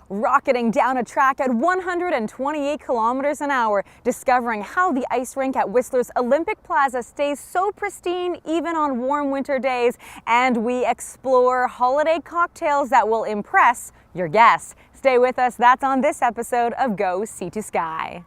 rocketing down a track at 128 kilometers an hour, discovering how the ice rink at Whistler's Olympic Plaza stays so pristine even on warm winter days, and we explore holiday cocktails that will impress your guests. Stay with us, that's on this episode of Go Sea to Sky.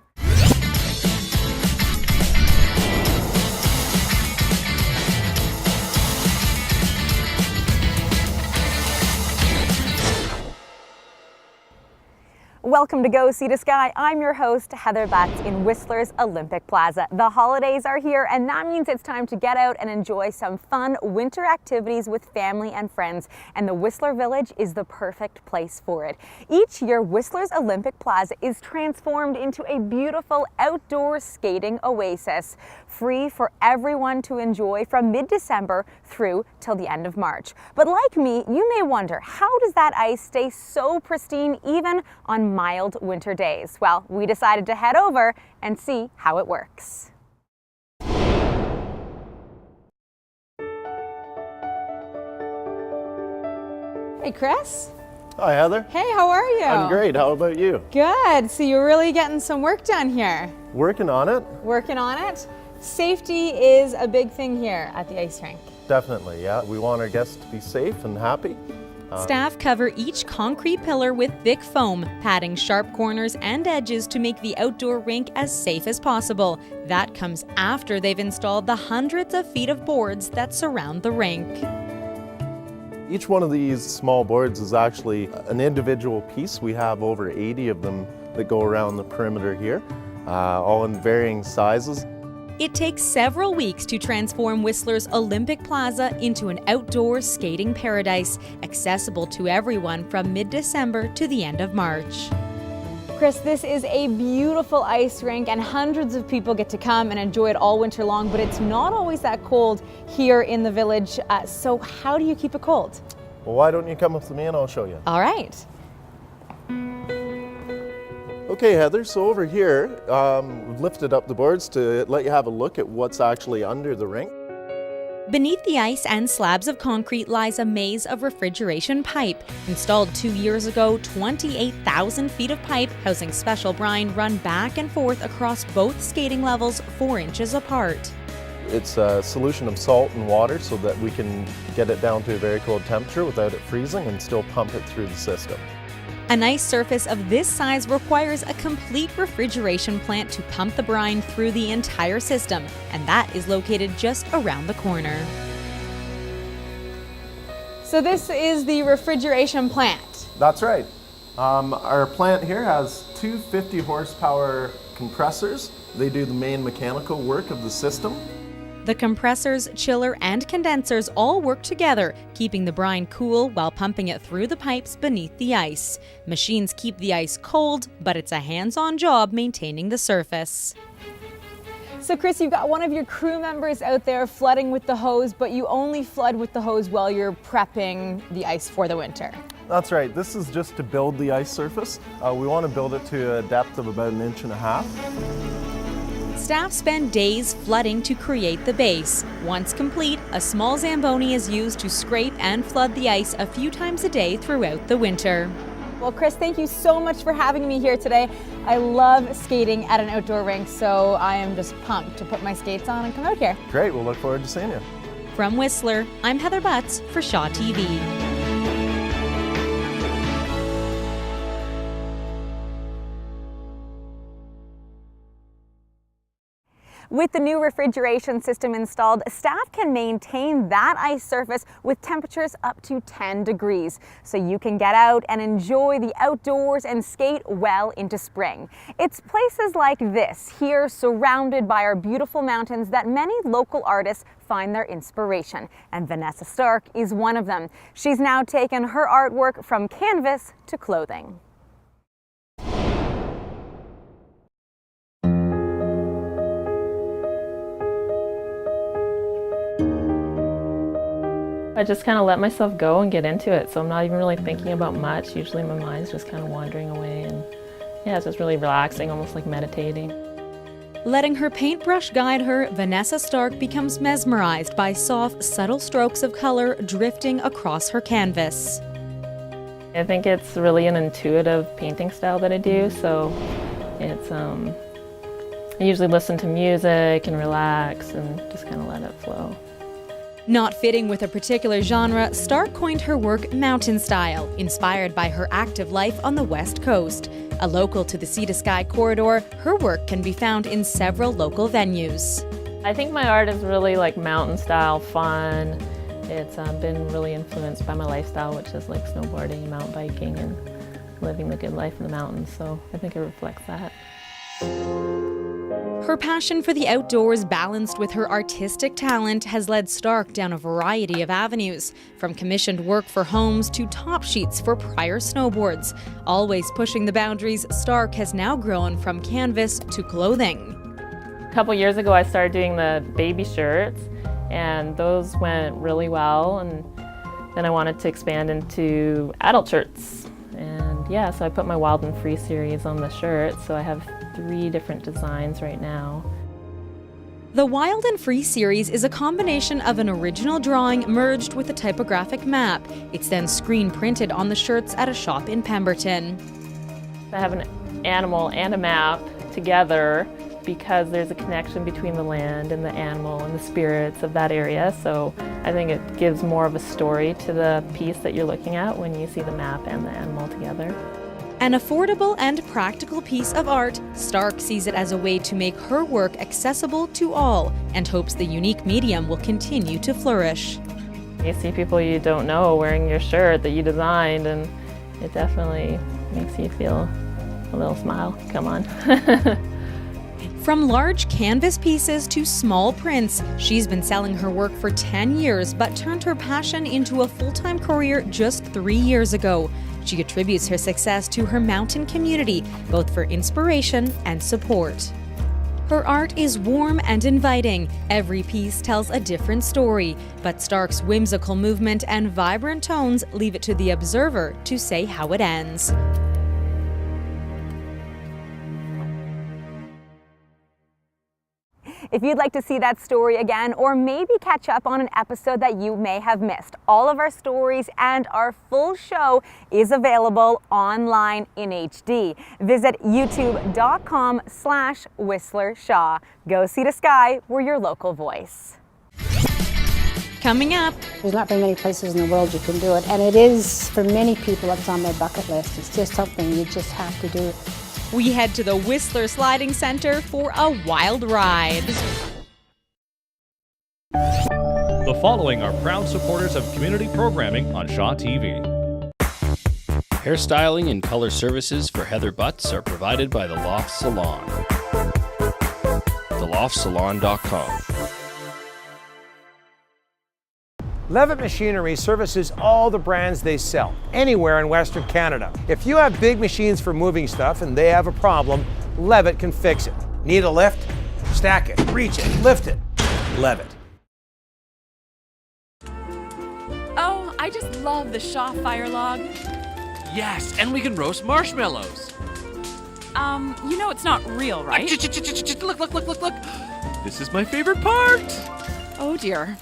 Welcome to Go Sea to Sky. I'm your host, Heather Butts, in Whistler's Olympic Plaza. The holidays are here, and that means it's time to get out and enjoy some fun winter activities with family and friends, and the Whistler Village is the perfect place for it. Each year, Whistler's Olympic Plaza is transformed into a beautiful outdoor skating oasis, free for everyone to enjoy from mid-December through till the end of March. But like me, you may wonder, how does that ice stay so pristine even on mild winter days? Well, we decided to head over and see how it works. Hey, Chris. Hi, Heather. Hey, how are you? I'm great. How about you? Good. So you're really getting some work done here. Working on it. Working on it. Safety is a big thing here at the ice rink. Definitely, yeah. We want our guests to be safe and happy. Staff cover each concrete pillar with thick foam, padding sharp corners and edges to make the outdoor rink as safe as possible. That comes after they've installed the hundreds of feet of boards that surround the rink. Each one of these small boards is actually an individual piece. We have over 80 of them that go around the perimeter here, all in varying sizes. It takes several weeks to transform Whistler's Olympic Plaza into an outdoor skating paradise, accessible to everyone from mid-December to the end of March. Chris, this is a beautiful ice rink and hundreds of people get to come and enjoy it all winter long, but it's not always that cold here in the village. So how do you keep it cold? Well, why don't you come with me and I'll show you. All right. Okay, Heather, so over here, we've lifted up the boards to let you have a look at what's actually under the rink. Beneath the ice and slabs of concrete lies a maze of refrigeration pipe. Installed 2 years ago, 28,000 feet of pipe housing special brine run back and forth across both skating levels 4 inches apart. It's a solution of salt and water so that we can get it down to a very cold temperature without it freezing and still pump it through the system. An ice surface of this size requires a complete refrigeration plant to pump the brine through the entire system, and that is located just around the corner. So this is the refrigeration plant. That's right. Our plant here has two 50 horsepower compressors. They do the main mechanical work of the system. The compressors, chiller, and condensers all work together, keeping the brine cool while pumping it through the pipes beneath the ice. Machines keep the ice cold, but it's a hands-on job maintaining the surface. So Chris, you've got one of your crew members out there flooding with the hose, but you only flood with the hose while you're prepping the ice for the winter. That's right. This is just to build the ice surface. We want to build it to a depth of about 1.5 inches. Staff spend days flooding to create the base. Once complete, a small Zamboni is used to scrape and flood the ice a few times a day throughout the winter. Well, Chris, thank you so much for having me here today. I love skating at an outdoor rink, so I am just pumped to put my skates on and come out here. Great, we'll look forward to seeing you. From Whistler, I'm Heather Butts for Shaw TV. With the new refrigeration system installed, staff can maintain that ice surface with temperatures up to 10 degrees, so you can get out and enjoy the outdoors and skate well into spring. It's places like this, here surrounded by our beautiful mountains, that many local artists find their inspiration, and Vanessa Stark is one of them. She's now taken her artwork from canvas to clothing. I just kind of let myself go and get into it, so I'm not even really thinking about much. Usually my mind's just kind of wandering away, and yeah, it's just really relaxing, almost like meditating. Letting her paintbrush guide her, Vanessa Stark becomes mesmerized by soft, subtle strokes of color drifting across her canvas. I think it's really an intuitive painting style that I do, so it's I usually listen to music and relax and just kind of let it flow. Not fitting with a particular genre, Stark coined her work mountain style, inspired by her active life on the West Coast. A local to the Sea to Sky corridor, her work can be found in several local venues. I think my art is really like mountain style, fun. It's been really influenced by my lifestyle, which is like snowboarding, mountain biking, and living the good life in the mountains, so I think it reflects that. Her passion for the outdoors, balanced with her artistic talent, has led Stark down a variety of avenues, from commissioned work for homes to top sheets for prior snowboards. Always pushing the boundaries, Stark has now grown from canvas to clothing. A couple years ago I started doing the baby shirts, and those went really well, and then I wanted to expand into adult shirts. And yeah, so I put my Wild and Free series on the shirt, so I have 3 different designs right now. The Wild and Free series is a combination of an original drawing merged with a typographic map. It's then screen printed on the shirts at a shop in Pemberton. I have an animal and a map together because there's a connection between the land and the animal and the spirits of that area, so I think it gives more of a story to the piece that you're looking at when you see the map and the animal together. An affordable and practical piece of art, Stark sees it as a way to make her work accessible to all and hopes the unique medium will continue to flourish. You see people you don't know wearing your shirt that you designed, and it definitely makes you feel a little smile come on. From large canvas pieces to small prints, she's been selling her work for 10 years but turned her passion into a full-time career just 3 years ago. She attributes her success to her mountain community, both for inspiration and support. Her art is warm and inviting. Every piece tells a different story, but Stark's whimsical movement and vibrant tones leave it to the observer to say how it ends. If you'd like to see that story again, or maybe catch up on an episode that you may have missed, all of our stories and our full show is available online in HD. Visit youtube.com/Whistler Shaw. Go Sea to Sky, we're your local voice. Coming up, there's not very many places in the world you can do it, and it is, for many people, it's on their bucket list. It's just something you just have to do. we head to the Whistler Sliding Center for a wild ride. The following are proud supporters of community programming on Shaw TV. Hairstyling and color services for Heather Butts are provided by The Loft Salon. TheLoftSalon.com. Levitt Machinery services all the brands they sell, anywhere in Western Canada. If you have big machines for moving stuff and they have a problem, Levitt can fix it. Need a lift? Stack it, reach it, lift it. Levitt. Oh, I just love the Shaw fire log. Yes, and we can roast marshmallows. You know it's not real, right? Look. This is my favorite part. Oh dear.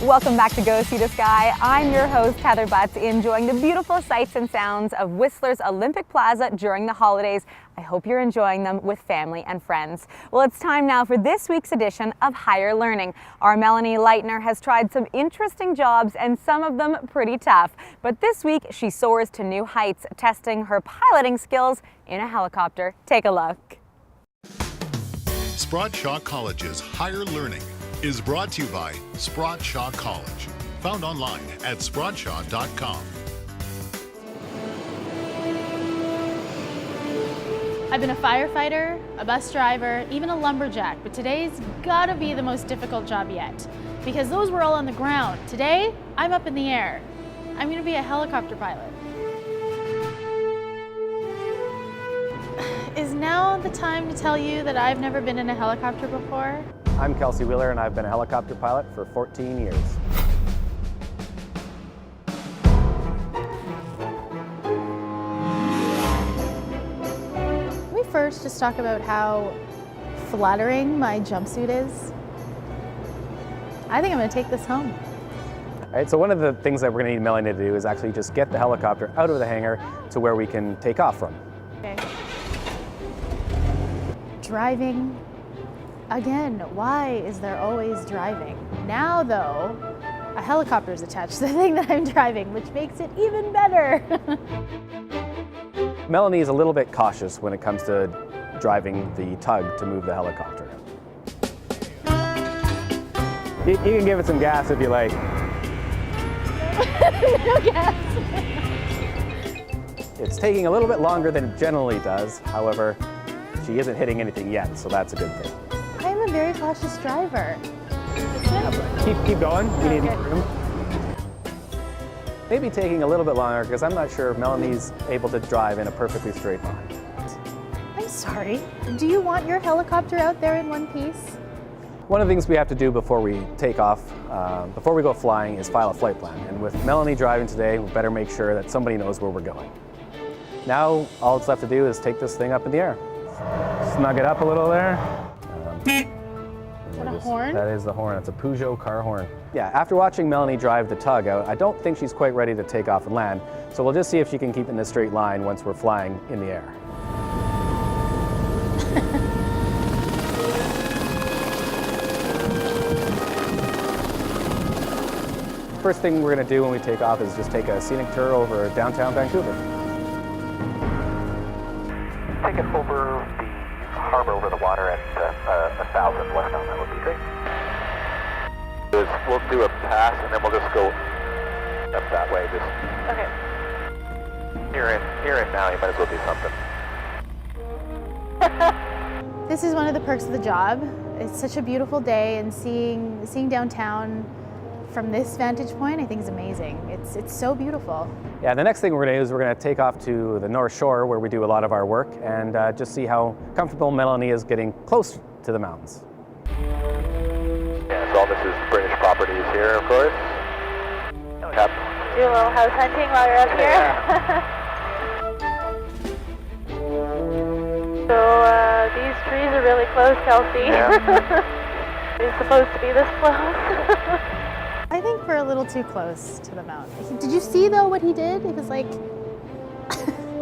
Welcome back to Go Sea to Sky. I'm your host, Heather Butts, enjoying the beautiful sights and sounds of Whistler's Olympic Plaza during the holidays. I hope you're enjoying them with family and friends. Well, it's time now for this week's edition of Higher Learning. Our Melanie Leitner has tried some interesting jobs and some of them pretty tough. But this week, she soars to new heights, testing her piloting skills in a helicopter. Take a look. Sprott Shaw College's Higher Learning is brought to you by Sprott Shaw College, found online at sprottshaw.com. I've been a firefighter, a bus driver, even a lumberjack, but today's gotta be the most difficult job yet, because those were all on the ground. Today, I'm up in the air. I'm gonna be a helicopter pilot. Is now the time to tell you that I've never been in a helicopter before? I'm Kelsey Wheeler and I've been a helicopter pilot for 14 years. Can we first just talk about how flattering my jumpsuit is? I think I'm gonna take this home. All right, so one of the things that we're gonna need Melanie to do is actually just get the helicopter out of the hangar to where we can take off from. Okay. Driving again. Why is there always driving? Now though, a helicopter is attached to the thing that I'm driving, which makes it even better. Melanie is a little bit cautious when it comes to driving the tug to move the helicopter. You can give it some gas if you like. No gas. It's taking a little bit longer than it generally does. However, she isn't hitting anything yet, so that's a good thing. I'm a very cautious driver. Keep going. You need more room. Maybe taking a little bit longer because I'm not sure if Melanie's able to drive in a perfectly straight line. I'm sorry. Do you want your helicopter out there in one piece? One of the things we have to do before we take off, before we go flying, is file a flight plan. And with Melanie driving today, we better make sure that somebody knows where we're going. Now, all it's left to do is take this thing up in the air. Snug it up a little there. Is that a horn? That is the horn. It's a Peugeot car horn. Yeah, after watching Melanie drive the tug out, I don't think she's quite ready to take off and land. So we'll just see if she can keep in a straight line once we're flying in the air. First thing we're going to do when we take off is just take a scenic tour over downtown Vancouver. Take it over the harbor, over the water at 1,000 westbound. That would be great. We'll do a pass and then we'll just go up that way. Just okay. You're in now. You might as well do something. This is one of the perks of the job. It's such a beautiful day, and seeing downtown from this vantage point, I think is amazing. It's so beautiful. Yeah, the next thing we're going to do is we're going to take off to the North Shore where we do a lot of our work and just see how comfortable Melanie is getting close to the mountains. Yeah, so all this is British properties here, of course. Yep. Do a little house hunting while you're up here. Yeah. So these trees are really close, Kelsey. Yeah. It's supposed to be this close. I think we're a little too close to the mountain. Did you see though what he did? It was like,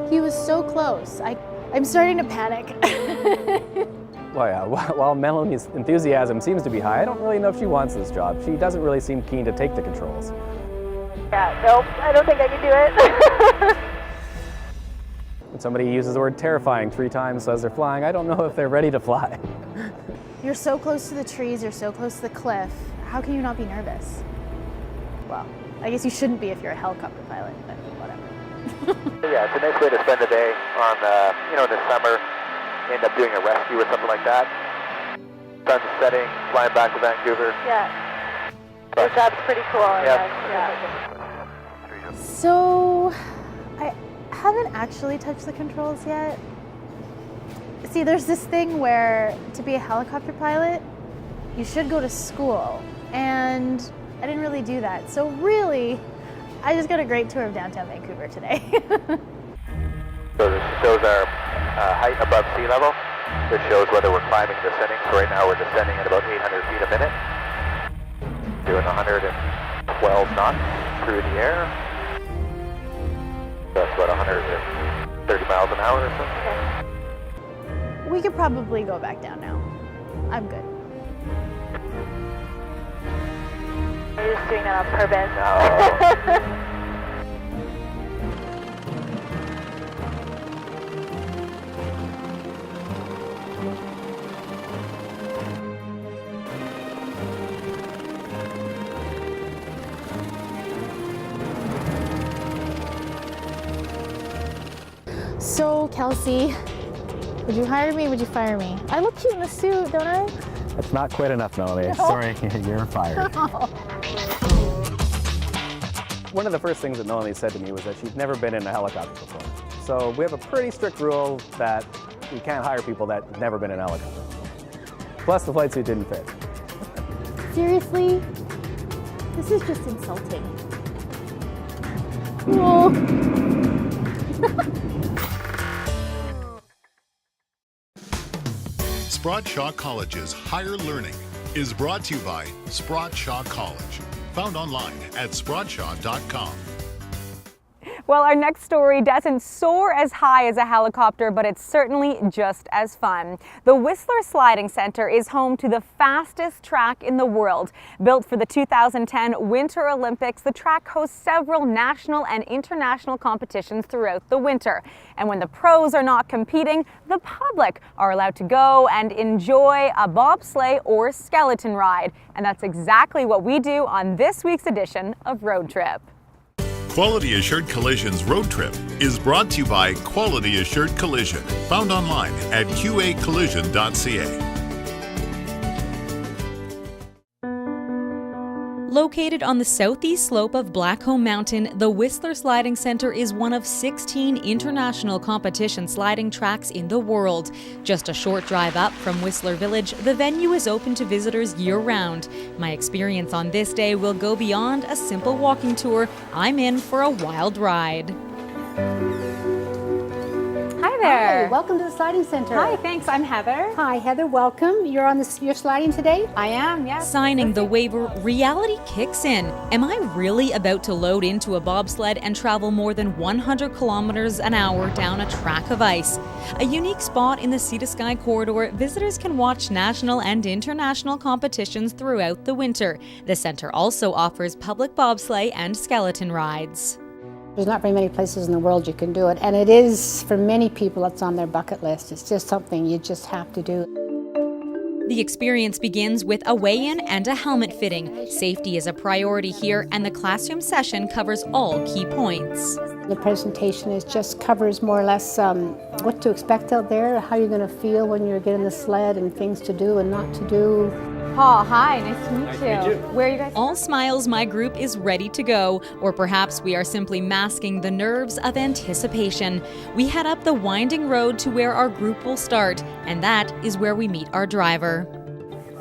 he was so close. I'm starting to panic. Well, yeah, while Melanie's enthusiasm seems to be high, I don't really know if she wants this job. She doesn't really seem keen to take the controls. Yeah, nope, I don't think I can do it. When somebody uses the word terrifying 3 times as they're flying, I don't know if they're ready to fly. You're so close to the trees, you're so close to the cliff. How can you not be nervous? Well, I guess you shouldn't be if you're a helicopter pilot, but whatever. Yeah, it's a nice way to spend a day on, in the summer, end up doing a rescue or something like that. Sun's setting, flying back to Vancouver. Yeah. Your job's pretty cool, I guess. Yeah. So, I haven't actually touched the controls yet. See, there's this thing where to be a helicopter pilot, you should go to school, and I didn't really do that. So really, I just got a great tour of downtown Vancouver today. So this shows our height above sea level. This shows whether we're climbing, descending. So right now we're descending at about 800 feet a minute. Doing 112 knots through the air. That's about 130 miles an hour or so. We could probably go back down now. I'm good. Are you just doing that on purpose? No. So, Kelsey, would you hire me, would you fire me? I look cute in the suit, don't I? That's not quite enough, Melanie. No. Sorry, you're fired. Oh. One of the first things that Melanie said to me was that she'd never been in a helicopter before. So we have a pretty strict rule that we can't hire people that have never been in a helicopter. Plus the flight suit didn't fit. Seriously? This is just insulting. Oh. Sprott Shaw College's Higher Learning is brought to you by Sprott Shaw College. Found online at sprottshaw.com. Well, our next story doesn't soar as high as a helicopter, but it's certainly just as fun. The Whistler Sliding Center is home to the fastest track in the world. Built for the 2010 Winter Olympics, the track hosts several national and international competitions throughout the winter. And when the pros are not competing, the public are allowed to go and enjoy a bobsleigh or skeleton ride. And that's exactly what we do on this week's edition of Road Trip. Quality Assured Collision's Road Trip is brought to you by Quality Assured Collision, found online at qacollision.ca. Located on the southeast slope of Blackcomb Mountain, the Whistler Sliding Center is one of 16 international competition sliding tracks in the world. Just a short drive up from Whistler Village, the venue is open to visitors year-round. My experience on this day will go beyond a simple walking tour. I'm in for a wild ride. Hi there. Hi, welcome to the Sliding Center. Hi, thanks. I'm Heather. Hi, Heather, welcome. You're sliding today? I am, yes. Signing the waiver, reality kicks in. Am I really about to load into a bobsled and travel more than 100 kilometers an hour down a track of ice? A unique spot in the Sea to Sky corridor, visitors can watch national and international competitions throughout the winter. The center also offers public bobsleigh and skeleton rides. There's not very many places in the world you can do it, and it is, for many people, it's on their bucket list. It's just something you just have to do. The experience begins with a weigh-in and a helmet fitting. Safety is a priority here, and the classroom session covers all key points. The presentation just covers more or less what to expect out there, how you're going to feel when you're getting the sled, and things to do and not to do. Paul, hi, nice to meet you. Where are you guys? All smiles, my group is ready to go, or perhaps we are simply masking the nerves of anticipation. We head up the winding road to where our group will start, and that is where we meet our driver.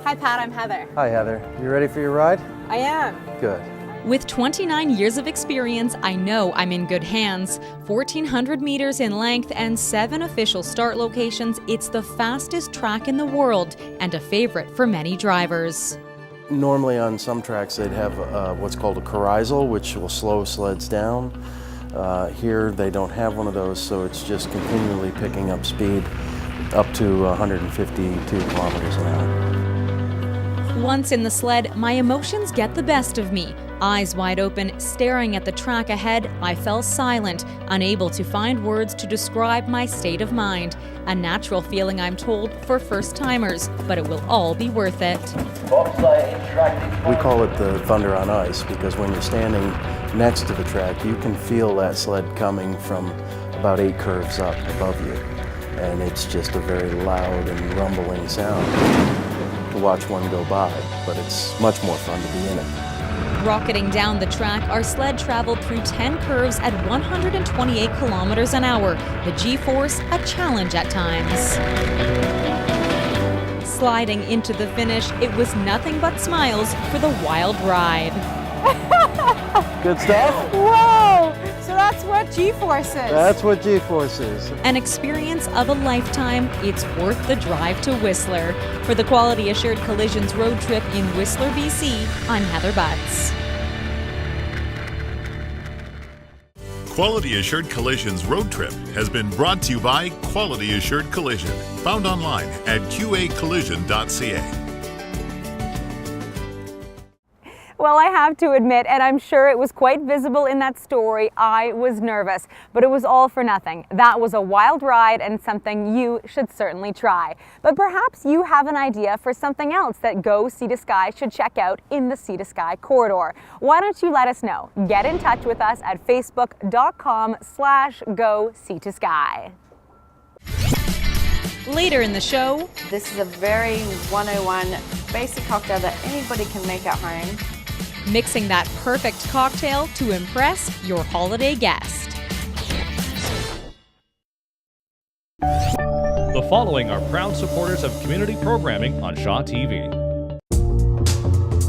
Hi, Pat, I'm Heather. Hi, Heather. You ready for your ride? I am. Good. With 29 years of experience, I know I'm in good hands. 1,400 meters in length and 7 official start locations, it's the fastest track in the world and a favorite for many drivers. Normally on some tracks they'd have what's called a corizal, which will slow sleds down. Here they don't have one of those, so it's just continually picking up speed up to 152 kilometers an hour. Once in the sled, my emotions get the best of me. Eyes wide open, staring at the track ahead, I fell silent, unable to find words to describe my state of mind. A natural feeling, I'm told, for first-timers, but it will all be worth it. We call it the thunder on ice because when you're standing next to the track, you can feel that sled coming from about 8 curves up above you. And it's just a very loud and rumbling sound to watch one go by, but it's much more fun to be in it. Rocketing down the track, our sled traveled through 10 curves at 128 kilometers an hour. The G-force, a challenge at times. Sliding into the finish, it was nothing but smiles for the wild ride. Good stuff? Whoa! So that's what G-force is. That's what G-force is. An experience of a lifetime. It's worth the drive to Whistler. For the Quality Assured Collisions road trip in Whistler, BC, I'm Heather Butts. Quality Assured Collision's Road Trip has been brought to you by Quality Assured Collision, found online at qacollision.ca. Well, I have to admit, and I'm sure it was quite visible in that story, I was nervous, but it was all for nothing. That was a wild ride and something you should certainly try. But perhaps you have an idea for something else that Go Sea to Sky should check out in the Sea to Sky corridor. Why don't you let us know? Get in touch with us at facebook.com/Go Sea to Sky. Later in the show, this is a very 101 basic cocktail that anybody can make at home. Mixing that perfect cocktail to impress your holiday guest. The following are proud supporters of community programming on Shaw TV.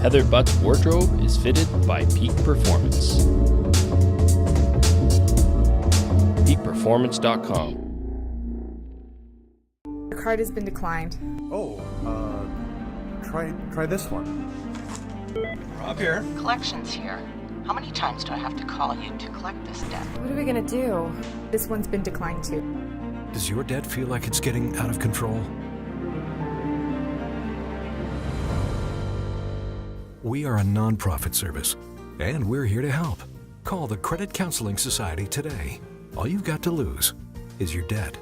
Heather Butts' wardrobe is fitted by Peak Performance. PeakPerformance.com. Your card has been declined. Oh, Try this one. Rob here. Collections here. How many times do I have to call you to collect this debt? What are we gonna do? This one's been declined too. Does your debt feel like it's getting out of control? We are a nonprofit service, and we're here to help. Call the Credit Counseling Society today. All you've got to lose is your debt.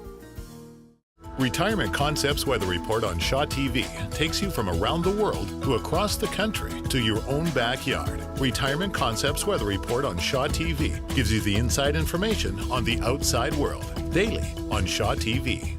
Retirement Concepts Weather Report on Shaw TV takes you from around the world to across the country to your own backyard. Retirement Concepts Weather Report on Shaw TV gives you the inside information on the outside world daily on Shaw TV.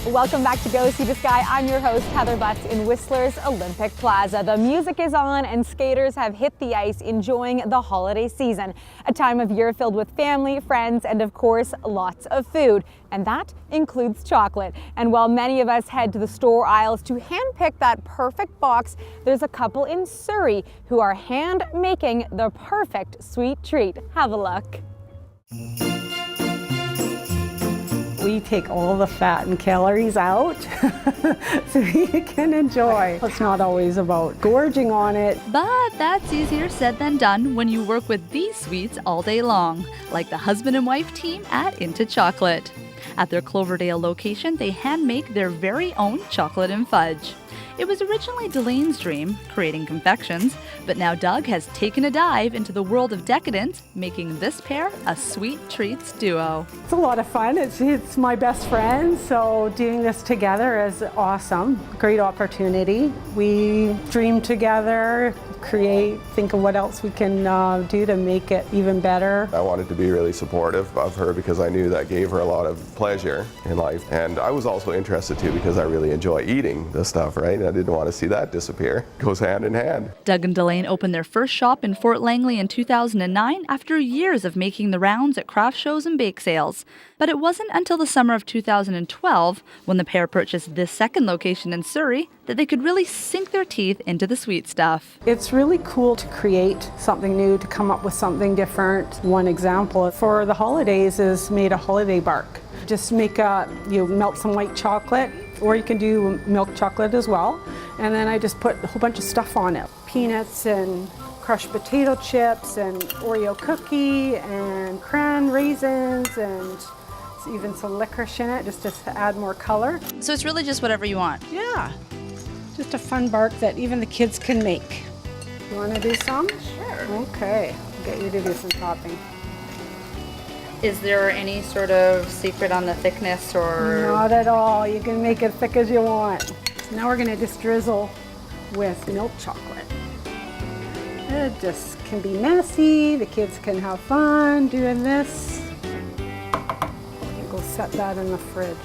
Welcome back to Go See the Sky. I'm your host, Heather Butts, in Whistler's Olympic Plaza. The music is on and skaters have hit the ice enjoying the holiday season, a time of year filled with family, friends, and of course, lots of food. And that includes chocolate. And while many of us head to the store aisles to handpick that perfect box, there's a couple in Surrey who are hand making the perfect sweet treat. Have a look. We take all the fat and calories out so you can enjoy. It's not always about gorging on it. But that's easier said than done when you work with these sweets all day long, like the husband and wife team at Into Chocolate. At their Cloverdale location, they hand make their very own chocolate and fudge. It was originally Delaine's dream, creating confections, but now Doug has taken a dive into the world of decadence, making this pair a sweet treats duo. It's a lot of fun. It's my best friend, so doing this together is awesome. Great opportunity. We dream together, create, think of what else we can do to make it even better. I wanted to be really supportive of her because I knew that gave her a lot of pleasure in life. And I was also interested too because I really enjoy eating this stuff, right? I didn't want to see that disappear. It goes hand in hand. Doug and Delane opened their first shop in Fort Langley in 2009 after years of making the rounds at craft shows and bake sales. But it wasn't until the summer of 2012, when the pair purchased this second location in Surrey, that they could really sink their teeth into the sweet stuff. It's really cool to create something new, to come up with something different. One example for the holidays is made a holiday bark. Just make you melt some white chocolate, or you can do milk chocolate as well. And then I just put a whole bunch of stuff on it. Peanuts and crushed potato chips and Oreo cookie and cran raisins and even some licorice in it just to add more color. So it's really just whatever you want? Yeah, just a fun bark that even the kids can make. You want to do some? Sure. Okay, I'll get you to do some topping. Is there any sort of secret on the thickness or? Not at all. You can make it thick as you want. Now we're going to just drizzle with milk chocolate. It just can be messy. The kids can have fun doing this. We'll set that in the fridge.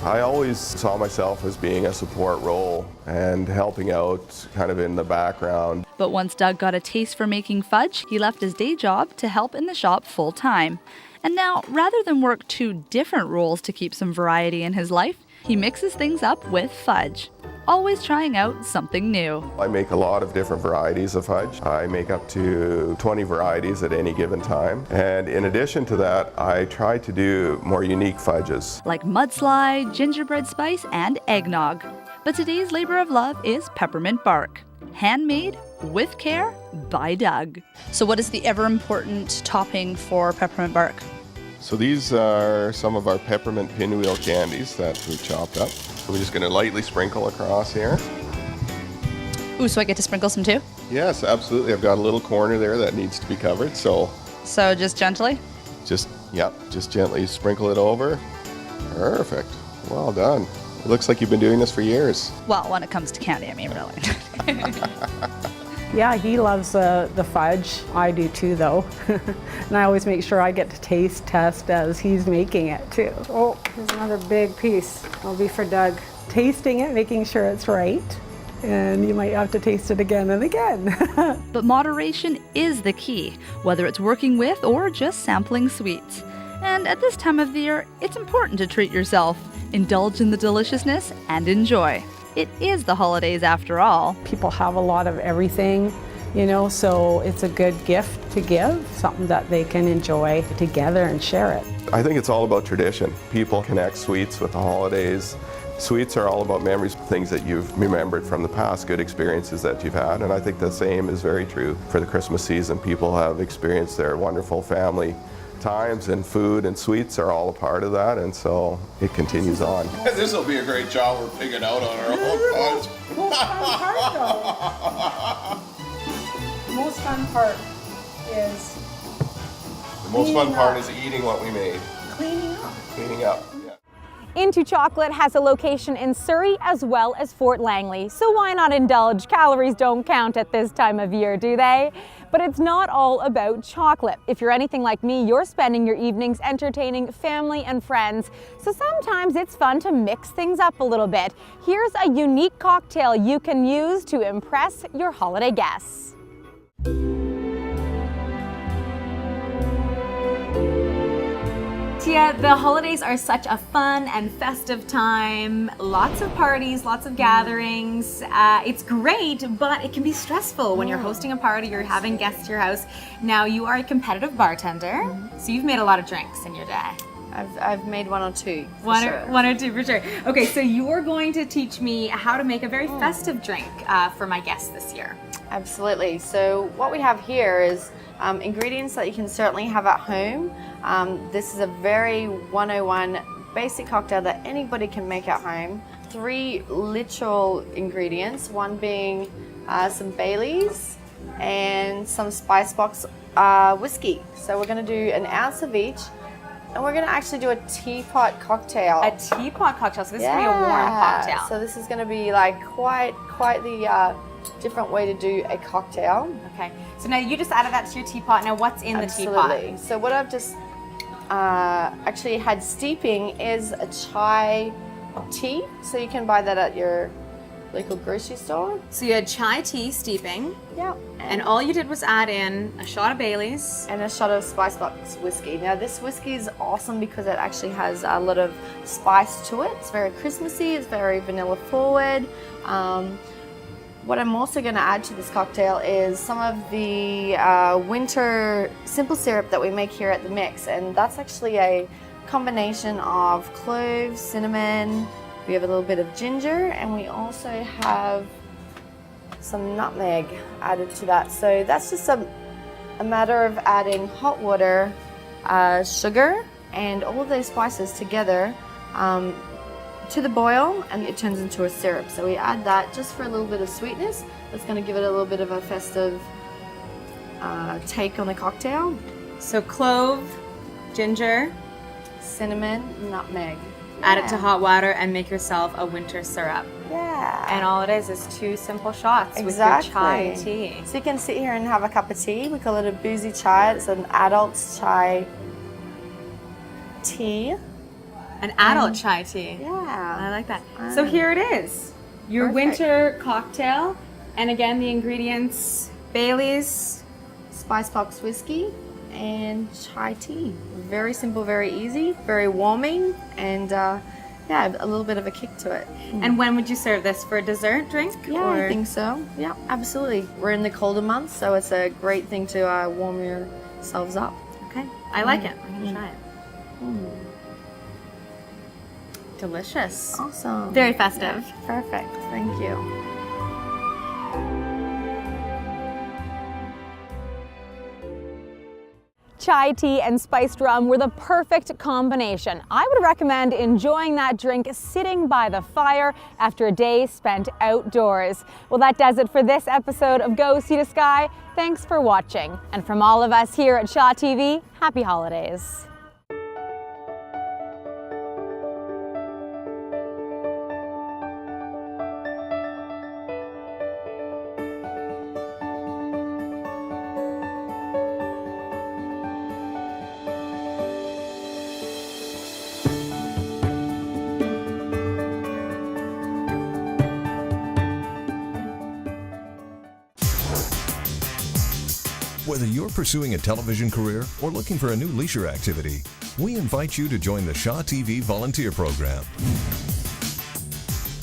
I always saw myself as being a support role and helping out kind of in the background. But once Doug got a taste for making fudge, he left his day job to help in the shop full time. And now, rather than work two different roles to keep some variety in his life, he mixes things up with fudge, always trying out something new. I make a lot of different varieties of fudge. I make up to 20 varieties at any given time. And in addition to that, I try to do more unique fudges. Like mudslide, gingerbread spice, and eggnog. But today's labor of love is peppermint bark. Handmade with care by Doug. So what is the ever important topping for peppermint bark? So these are some of our peppermint pinwheel candies that we chopped up. So we're just going to lightly sprinkle across here. Ooh, so I get to sprinkle some too? Yes, absolutely. I've got a little corner there that needs to be covered, so just gently? Just gently sprinkle it over. Perfect. Well done. It looks like you've been doing this for years. Well, when it comes to candy, I mean, really. Yeah, he loves the fudge. I do too, though. And I always make sure I get to taste test as he's making it too. Oh, here's another big piece. It'll be for Doug. Tasting it, making sure it's right. And you might have to taste it again and again. But moderation is the key, whether it's working with or just sampling sweets. And at this time of the year, it's important to treat yourself, indulge in the deliciousness, and enjoy. It is the holidays after all. People have a lot of everything, You know, so it's a good gift to give, something that they can enjoy together and share it. I think it's all about tradition. People connect sweets with the holidays. Sweets are all about memories, things that you've remembered from the past, good experiences that you've had, and I think the same is very true for the Christmas season. People have experienced their wonderful family times, and food and sweets are all a part of that, and so it continues on. This will be a great job we're picking out on our own cause. The most fun part is... The most fun part is eating what we made. Cleaning up. Into Chocolate has a location in Surrey as well as Fort Langley, so why not indulge? Calories don't count at this time of year, do they? But it's not all about chocolate. If you're anything like me, you're spending your evenings entertaining family and friends, so sometimes it's fun to mix things up a little bit. Here's a unique cocktail you can use to impress your holiday guests. Tia, the holidays are such a fun and festive time. Lots of parties, lots of gatherings. It's great, but it can be stressful when you're hosting a party or having guests to your house. Now, you are a competitive bartender, so you've made a lot of drinks in your day. I've made one or two. One or two for sure. Okay, so you're going to teach me how to make a very festive drink for my guests this year. Absolutely. So what we have here is ingredients that you can certainly have at home. This is a very 101 basic cocktail that anybody can make at home. 3 literal ingredients, one being some Baileys and some Spice Box whiskey. So we're going to do an ounce of each, and we're going to actually do a teapot cocktail. A teapot cocktail, so this is going to be a warm cocktail. So this is going to be like quite the different way to do a cocktail. Okay, so now you just added that to your teapot. Now what's in the teapot? Absolutely. So what I've just actually had steeping is a chai tea. So you can buy that at your local grocery store. So you had chai tea steeping. Yeah. And all you did was add in a shot of Baileys. And a shot of Spice Box whiskey. Now this whiskey is awesome because it actually has a lot of spice to it. It's very Christmassy, it's very vanilla forward. What I'm also going to add to this cocktail is some of the winter simple syrup that we make here at the Mix, and that's actually a combination of cloves, cinnamon, we have a little bit of ginger, and we also have some nutmeg added to that. So that's just a matter of adding hot water, sugar, and all of those spices together to the boil, and it turns into a syrup. So we add that just for a little bit of sweetness. That's going to give it a little bit of a festive take on the cocktail. So clove, ginger, cinnamon, nutmeg. Add it to hot water and make yourself a winter syrup. Yeah. And all it is 2 simple shots with your chai tea. So you can sit here and have a cup of tea. We call it a boozy chai. It's an adult chai tea. An adult chai tea. Yeah. I like that. So here it is. Your winter cocktail. And again, the ingredients, Baileys, Spice Box whiskey, and chai tea. Very simple, very easy, very warming, and yeah, a little bit of a kick to it. And when would you serve this? For a dessert drink? Yeah, I think so. Yeah, absolutely. We're in the colder months, so it's a great thing to warm yourselves up. Okay, I like it. I'm gonna try it. Delicious. Awesome. Very festive. Yeah, perfect. Thank you. Chai tea and spiced rum were the perfect combination. I would recommend enjoying that drink sitting by the fire after a day spent outdoors. Well, that does it for this episode of Go Sea to Sky. Thanks for watching. And from all of us here at Shaw TV, happy holidays. Whether you're pursuing a television career or looking for a new leisure activity, we invite you to join the Shaw TV Volunteer Program.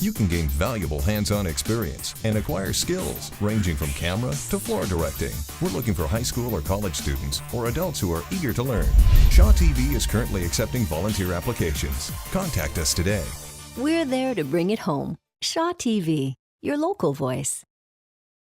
You can gain valuable hands-on experience and acquire skills ranging from camera to floor directing. We're looking for high school or college students or adults who are eager to learn. Shaw TV is currently accepting volunteer applications. Contact us today. We're there to bring it home. Shaw TV, your local voice.